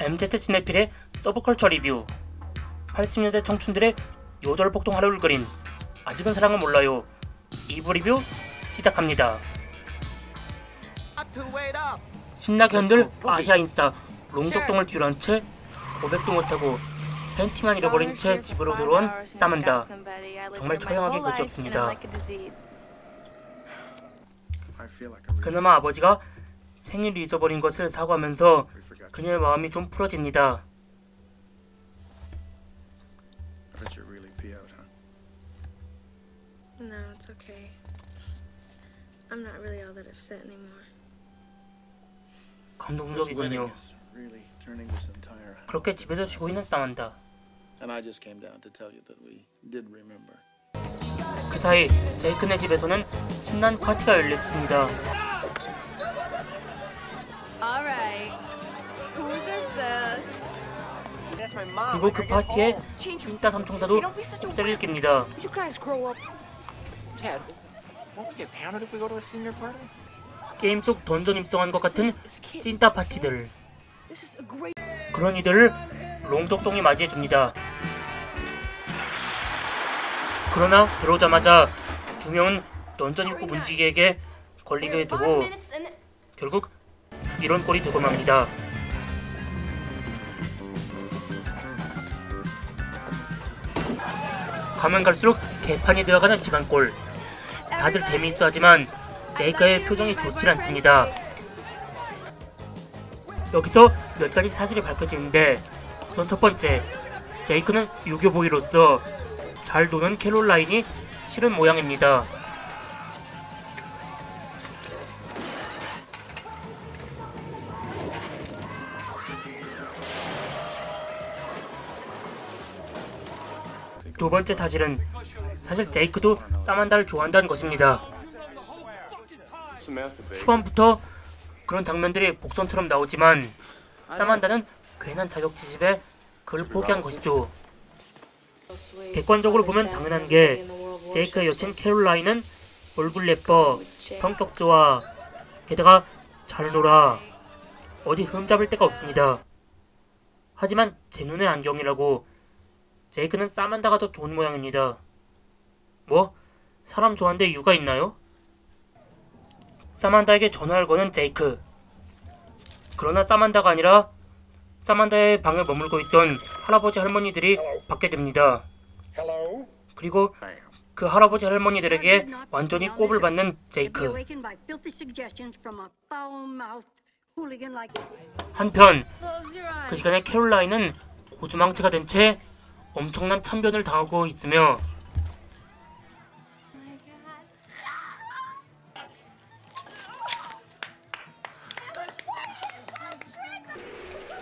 MZ 시네필의 서브컬처 리뷰. 80년대 청춘들의 요절복동 하루를 그린 아직은 사랑은 몰라요 2부 리뷰 시작합니다. 신나게 흔들 아시아 인싸 롱덕동을 뒤로 채 고백도 못하고 팬티만 잃어버린 채 집으로 들어온 사만다. 정말 처량하게 그지없습니다. 그나마 아버지가 생일 잊어버린 것을 사과하면서 그녀의 마음이 좀 풀어집니다. No, it's okay. I'm not really all that upset anymore. 감동적이군요. 그렇게 집에서 쉬고 있는 사만다. 그 사이 제이크네 집에서는 신난 파티가 열렸습니다. 그리고 그 파티에 찐따 삼총사도 휩쓸릴 깁니다. 게임 속 던전 입성한 것 같은 찐따 파티들. 그런 이들을 롱덕동이 맞이해줍니다. 그러나 들어오자마자 두 명은 던전 입구 문지기에게 걸리게 되고 결국 이런 꼴이 되고 맙니다. 가면 갈수록 개판이 되어가는 집안꼴. 다들 재미있어하지만 제이크의 표정이 좋질 않습니다. 여기서 몇 가지 사실이 밝혀지는데 우선 첫 번째, 제이크는 유교보이로서 잘 노는 캐롤라인이 싫은 모양입니다. 두 번째 사실은 사실 제이크도 사만다를 좋아한다는 것입니다. 초반부터 그런 장면들이 복선처럼 나오지만 사만다는 괜한 자격지심에 그를 포기한 것이죠. 객관적으로 보면 당연한 게 제이크의 여친 캐롤라인은 얼굴 예뻐, 성격 좋아, 게다가 잘 놀아, 어디 흠잡을 데가 없습니다. 하지만 제 눈의 안경이라고 제이크는 사만다가 더 좋은 모양입니다. 뭐? 사람 좋아하는데 이유가 있나요? 사만다에게 전화를 거는 제이크. 그러나 사만다가 아니라 사만다의 방에 머물고 있던 할아버지 할머니들이 받게 됩니다. 그리고 그 할아버지 할머니들에게 완전히 꼽을 받는 제이크. 한편 그 시간에 캐롤라인은 고주망태가 된 채 엄청난 참변을 당하고 있으며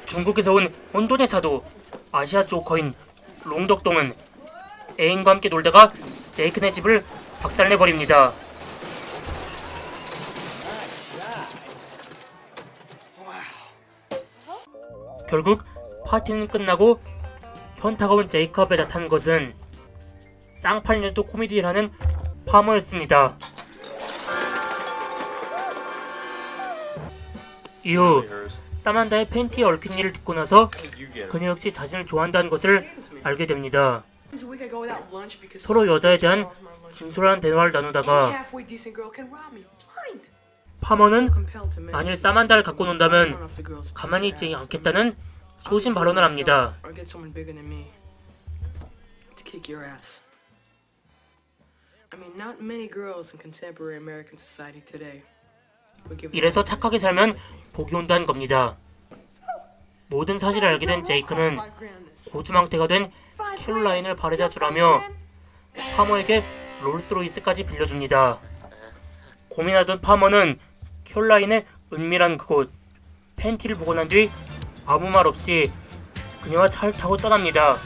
중국에서 온 혼돈의 사도 아시아 조커인 롱덕동은 애인과 함께 놀다가 제이크네 집을 박살내버립니다. 결국 파티는 끝나고 현타가 온 제이크 앞에 나타난 것은 쌍팔년도 코미디를 하는 파머였습니다. 이후 사만다의 팬티에 얽힌 일을 듣고 나서 그녀 역시 자신을 좋아한다는 것을 알게 됩니다. 서로 여자에 대한 진솔한 대화를 나누다가 파머는 만일 사만다를 갖고 논다면 가만히 있지 않겠다는 소신 발언을 합니다. 이래서 착하게 살면 복이 온다는 겁니다. 모든 사실을 알게 된 제이크는 고주망태가 된 캐롤라인을 바래다 주라며 파머에게 롤스로이스까지 빌려줍니다. 고민하던 파머는 캐롤라인의 은밀한 그곳 팬티를 보고 난 뒤 아무 말 없이 그녀와 차를 타고 떠납니다.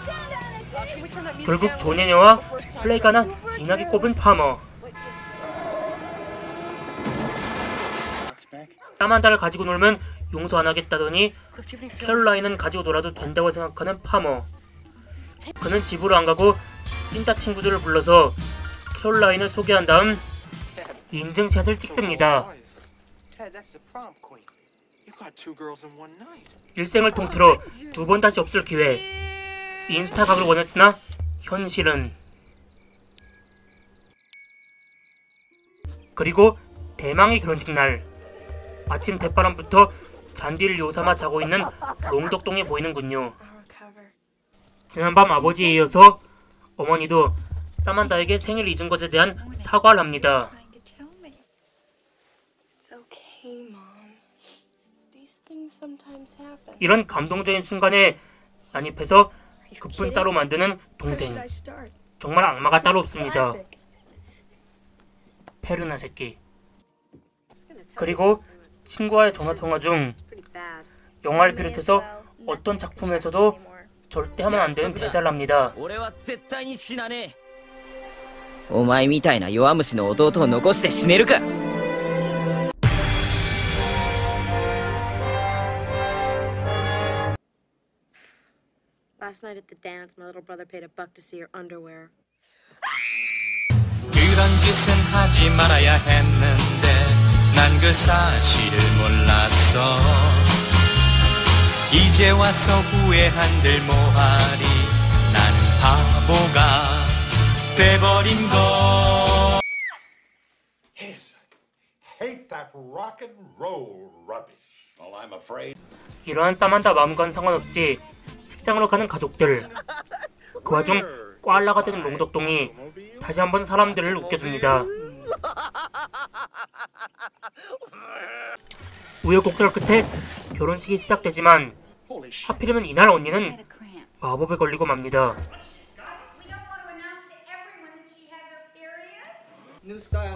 결국 조네녀와 플레이가 하나 진하게 꼽은 파머. 사만다를 가지고 놀면 용서 안 하겠다더니 캐롤라인은 가지고 놀아도 된다고 생각하는 파머. 그는 집으로 안 가고 찐따 친구들을 불러서 캐롤라인을 소개한 다음 인증샷을 찍습니다. 일생을 통틀어 두 번 다시 없을 기회. 인스타 각을 원했으나 현실은. 그리고 대망의 결혼식 날. 아침 대바람부터 잔디를 요삼아 자고 있는 롱덕동이 보이는군요. 지난밤 아버지에 이어서 어머니도 사만다에게 생일 잊은 것에 대한 사과를 합니다. 이런 감동적인 순간에 난입해서 급분 싸로 만드는 동생. 정말 악마가 따로 없습니다. 페르나 새끼. 그리고 친구와의 전화통화 중 영화를 비롯해서 어떤 작품에서도 절대 하면 안 되는 대사를 합니다. お前みたいな弱虫の弟を残して死ねるか。 Last night at the dance, my little brother paid $1 to see your underwear. 그런 짓은 하지 말아야 했는데 난 그 사실을 몰랐어. 이제 와서 후회한들 뭐하리. 나는 바보가 돼버린 거. Hate that rock and roll rubbish. Well, I'm afraid. 이러한 사만다 마음과는 상관없이 식장으로 가는 가족들. 그 와중 꽐라가 되는 롱덕동이 다시 한번 사람들을 웃겨줍니다. 우여곡절 끝에 결혼식이 시작되지만 하필이면 이날 언니는 마법에 걸리고 맙니다.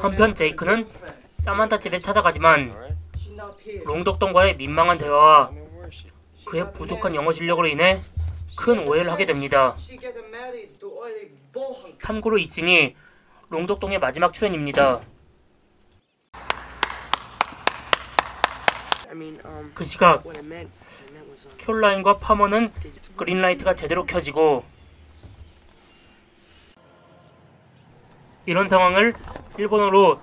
한편 제이크는 사만다 집에 찾아가지만 롱덕동과의 민망한 대화와 그의 부족한 영어 실력으로 인해 큰 오해를 하게 됩니다. 참고로 이 씬이 롱덕동의 마지막 출연입니다. 그 시각 캐롤라인과 파머는 그린라이트가 제대로 켜지고 이런 상황을 일본어로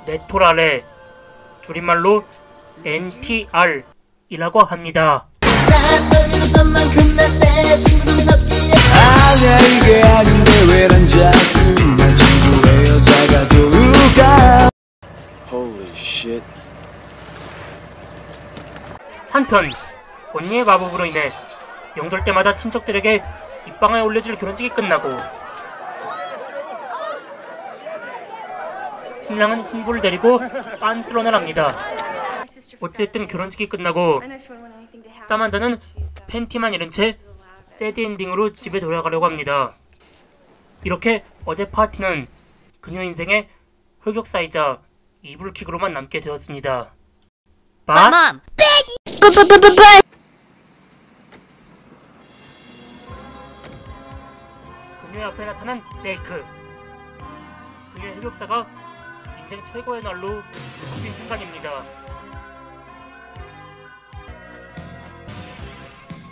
네토라레, 줄임말로 NTR이라고 합니다. 아니야 이게 아닌데 왜난 자꾸 난 친구의 여자가 좋을까. Holy shit. 한편 언니의 마법으로 인해 명절 때마다 친척들에게 입방아에 올려질 결혼식이 끝나고 신랑은 신부를 데리고 빤스런을 합니다. 어쨌든 결혼식이 끝나고 사만다는 팬티만 잃은 채 새드엔딩으로 집에 돌아가려고 합니다. 이렇게 어제 파티는 그녀 인생의 흑역사이자 이불킥으로만 남게 되었습니다. 그녀의 앞에 나타난 제이크. 그녀의 흑역사가 인생 최고의 날로 바뀐 순간입니다.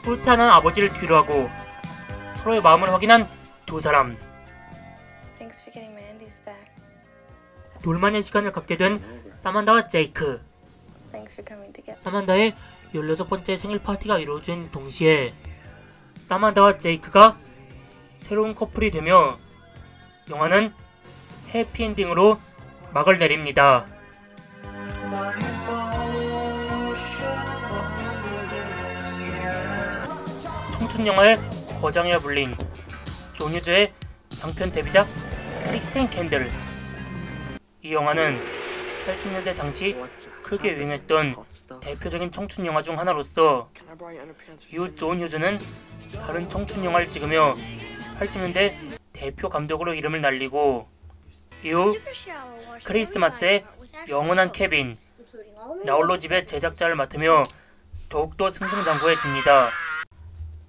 뿌듯한 아버지를 뒤로하고 서로의 마음을 확인한 두 사람. Thanks for getting my undies back. 둘만의 시간을 갖게 된 사만다와 제이크. Thanks for coming together. 사만다의 16번째 생일 파티가 이루어진 동시에 사만다와 제이크가 새로운 커플이 되며 영화는 해피엔딩으로 막을 내립니다. 청춘 영화의 거장이라 불린 존 휴즈의 장편 데뷔작 16 캔들스. 이 영화는 80년대 당시 크게 유행했던 대표적인 청춘 영화 중 하나로서 이후 존 휴즈는 다른 청춘 영화를 찍으며 80년대 대표 감독으로 이름을 날리고 이후 크리스마스의 영원한 케빈, 나홀로 집의 제작자를 맡으며 더욱더 승승장구해집니다.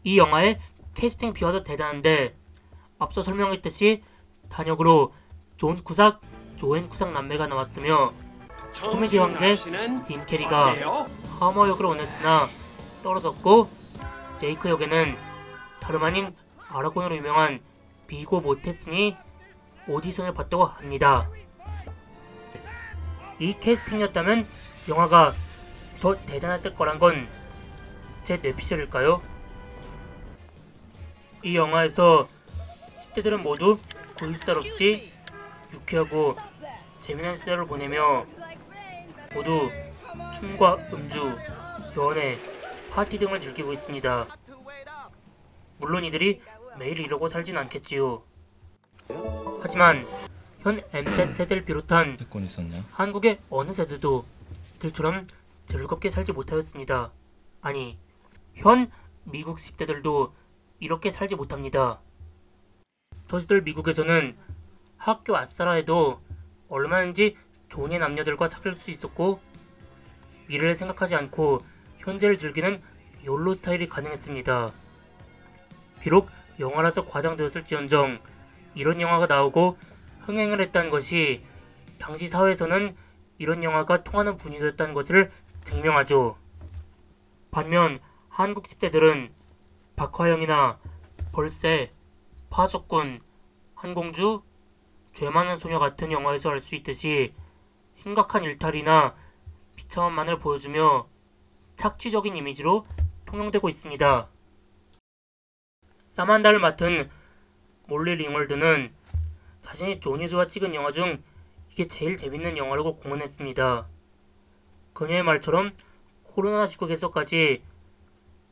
이 영화의 캐스팅 비화도 대단한데 앞서 설명했듯이 단역으로 존 쿠삭, 조앤 쿠삭 남매가 나왔으며 코미디 황제 짐 캐리가 하머 역으로 원했으나 떨어졌고 제이크 역에는 다름 아닌 아라곤으로 유명한 비고 모테슨이 오디션을 봤다고 합니다. 이 캐스팅이었다면 영화가 더 대단했을 거란 건 제 뇌피셜일까요? 이 영화에서 10대들은 모두 구입살 없이 유쾌하고 재미난 시절을 보내며 모두 춤과 음주, 연애, 파티 등을 즐기고 있습니다. 물론 이들이 매일 이러고 살진 않겠지요. 하지만 현 MZ 세대를 비롯한 한국의 어느 세대도 이들처럼 즐겁게 살지 못하였습니다. 아니, 현 미국 10대들도 이렇게 살지 못합니다. 저 시절 미국에서는 학교 아싸라 해도 얼마든지 좋은 남녀들과 사귈 수 있었고 미래를 생각하지 않고 현재를 즐기는 욜로 스타일이 가능했습니다. 비록 영화라서 과장되었을지언정 이런 영화가 나오고 흥행을 했다는 것이 당시 사회에서는 이런 영화가 통하는 분위기였다는 것을 증명하죠. 반면 한국 10대들은 박화영이나 벌새, 파수꾼, 한공주, 죄 많은 소녀 같은 영화에서 알 수 있듯이 심각한 일탈이나 비참함만을 보여주며 착취적인 이미지로 통용되고 있습니다. 사만다를 맡은 몰리 링월드는 자신이 조니즈와 찍은 영화 중 이게 제일 재밌는 영화라고 공언했습니다. 그녀의 말처럼 코로나19에서까지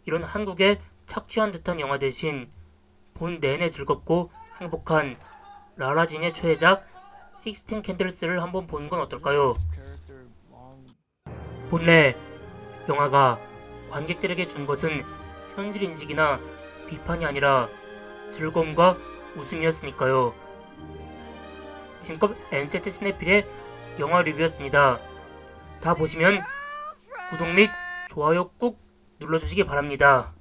이런 한국의 착취한 듯한 영화 대신 본 내내 즐겁고 행복한 라라진의 최애작 16 캔들스를 한번 보는 건 어떨까요? 본래 영화가 관객들에게 준 것은 현실인식이나 비판이 아니라 즐거움과 웃음이었으니까요. 지금껏 NZ 시네필의 영화 리뷰였습니다. 다 보시면 구독 및 좋아요 꾹 눌러주시기 바랍니다.